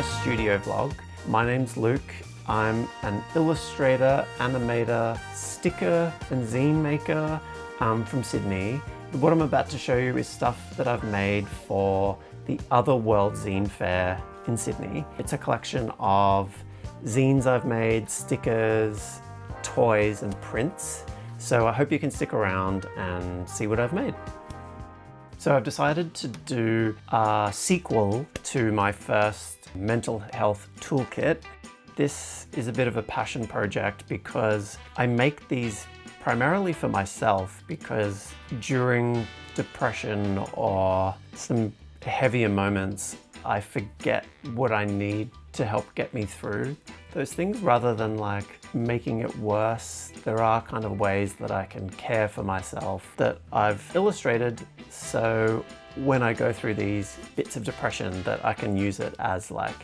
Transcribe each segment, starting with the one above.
first studio vlog. My name's Luke. I'm an illustrator, animator, sticker and zine maker from Sydney. What I'm about to show you is stuff that I've made for the Other World Zine Fair in Sydney. It's a collection of zines I've made, stickers, toys and prints. So I hope you can stick around and see what I've made. So I've decided to do a sequel to my first mental health toolkit. This is a bit of a passion project because I make these primarily for myself, because during depression or some heavier moments, I forget what I need to help get me through those things rather than like making it worse. There are kind of ways that I can care for myself that I've illustrated, so when I go through these bits of depression that I can use it as like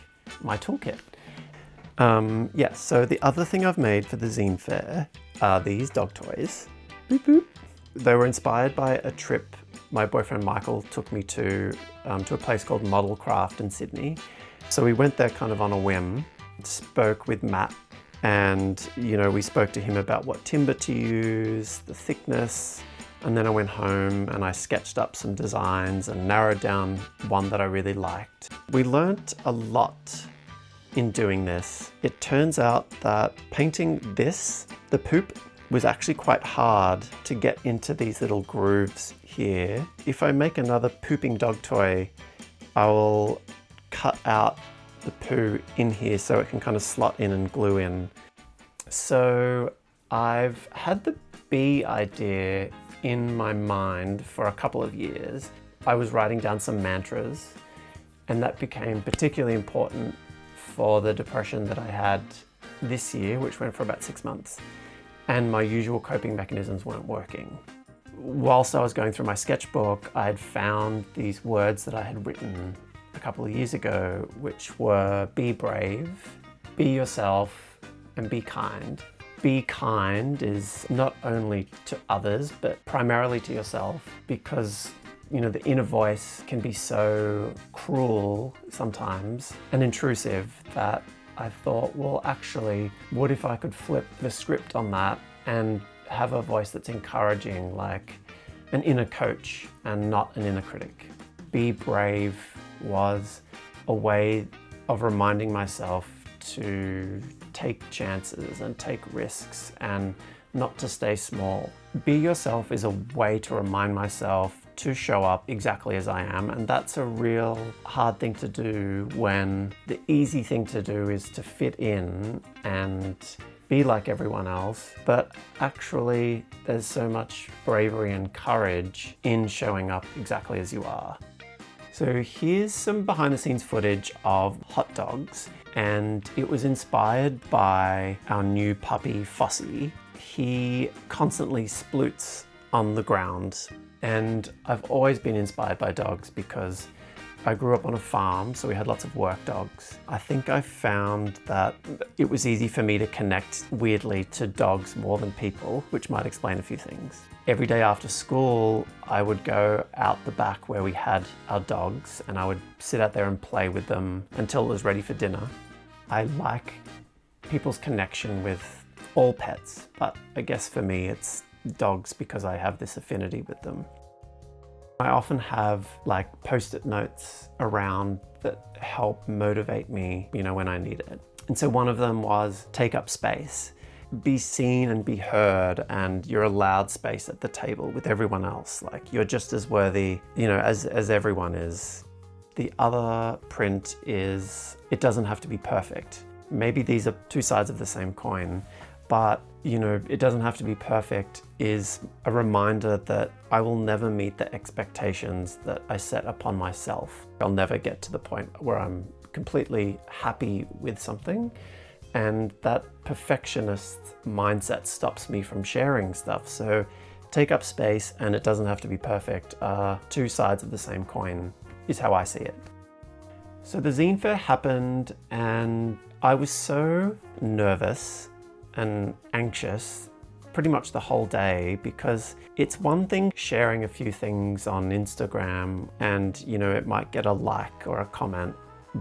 my toolkit. Yes, so the other thing I've made for the Zine Fair are these dog toys. Boop, boop. They were inspired by a trip my boyfriend Michael took me to a place called Model Craft in Sydney. So we went there kind of on a whim, spoke with Matt, and we spoke to him about what timber to use, the thickness, and then I went home and I sketched up some designs and narrowed down one that I really liked. We learnt a lot in doing this. It turns out that painting this, the poop, was actually quite hard to get into these little grooves here. If I make another pooping dog toy, I will cut out the poo in here so it can kind of slot in and glue in. So I've had the bee idea in my mind for a couple of years. I was writing down some mantras, and that became particularly important for the depression that I had this year, which went for about 6 months. And my usual coping mechanisms weren't working. Whilst I was going through my sketchbook, I had found these words that I had written a couple of years ago, which were be brave, be yourself, and be kind. Be kind is not only to others, but primarily to yourself, because the inner voice can be so cruel sometimes and intrusive that I thought, well, actually, what if I could flip the script on that and have a voice that's encouraging, like an inner coach and not an inner critic? Be brave was a way of reminding myself to take chances and take risks and not to stay small. Be yourself is a way to remind myself to show up exactly as I am, and that's a real hard thing to do when the easy thing to do is to fit in and be like everyone else. But actually, there's so much bravery and courage in showing up exactly as you are. So here's some behind the scenes footage of hot dogs, and it was inspired by our new puppy, Fossy. He constantly sploots on the ground, and I've always been inspired by dogs because I grew up on a farm, so we had lots of work dogs. I think I found that it was easy for me to connect weirdly to dogs more than people, which might explain a few things. Every day after school, I would go out the back where we had our dogs, and I would sit out there and play with them until it was ready for dinner. I like people's connection with all pets, but I guess for me it's dogs because I have this affinity with them. I often have like post-it notes around that help motivate me, when I need it. And so one of them was take up space. Be seen and be heard, and you're allowed space at the table with everyone else. Like you're just as worthy, as everyone is. The other print is it doesn't have to be perfect. Maybe these are two sides of the same coin, but it doesn't have to be perfect is a reminder that I will never meet the expectations that I set upon myself. I'll never get to the point where I'm completely happy with something, and that perfectionist mindset stops me from sharing stuff. So take up space and it doesn't have to be perfect are two sides of the same coin, is how I see it. So the Zine Fair happened and I was so nervous and anxious pretty much the whole day, because it's one thing sharing a few things on Instagram and it might get a like or a comment,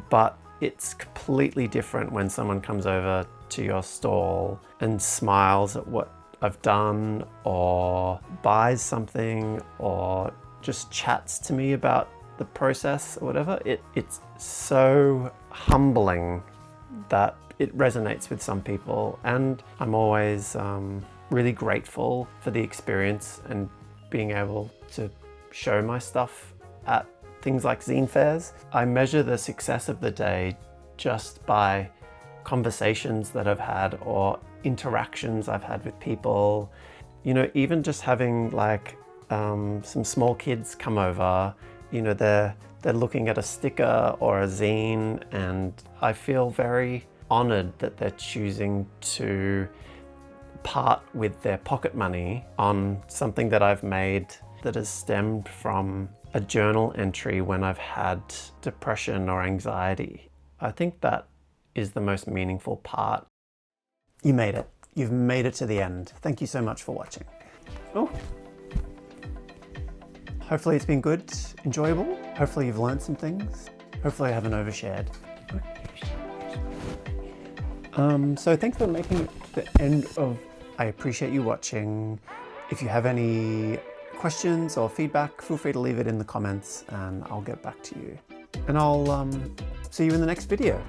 but it's completely different when someone comes over to your stall and smiles at what I've done, or buys something, or just chats to me about the process or whatever. It's so humbling that it resonates with some people, and I'm always really grateful for the experience and being able to show my stuff at things like zine fairs. I measure the success of the day just by conversations that I've had or interactions I've had with people. You know, even just having like some small kids come over, you know, they're looking at a sticker or a zine, and I feel very honored that they're choosing to part with their pocket money on something that I've made that has stemmed from a journal entry when I've had depression or anxiety. I think that is the most meaningful part. You made it. You've made it to the end. Thank you so much for watching. Oh. Hopefully it's been good, enjoyable. Hopefully you've learned some things. Hopefully I haven't overshared. So thanks for making it to the end of. I appreciate you watching. If you have any questions or feedback, feel free to leave it in the comments and I'll get back to you. And I'll see you in the next video.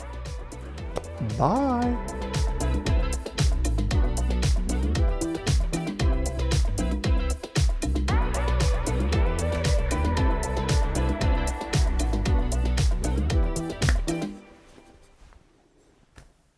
Bye.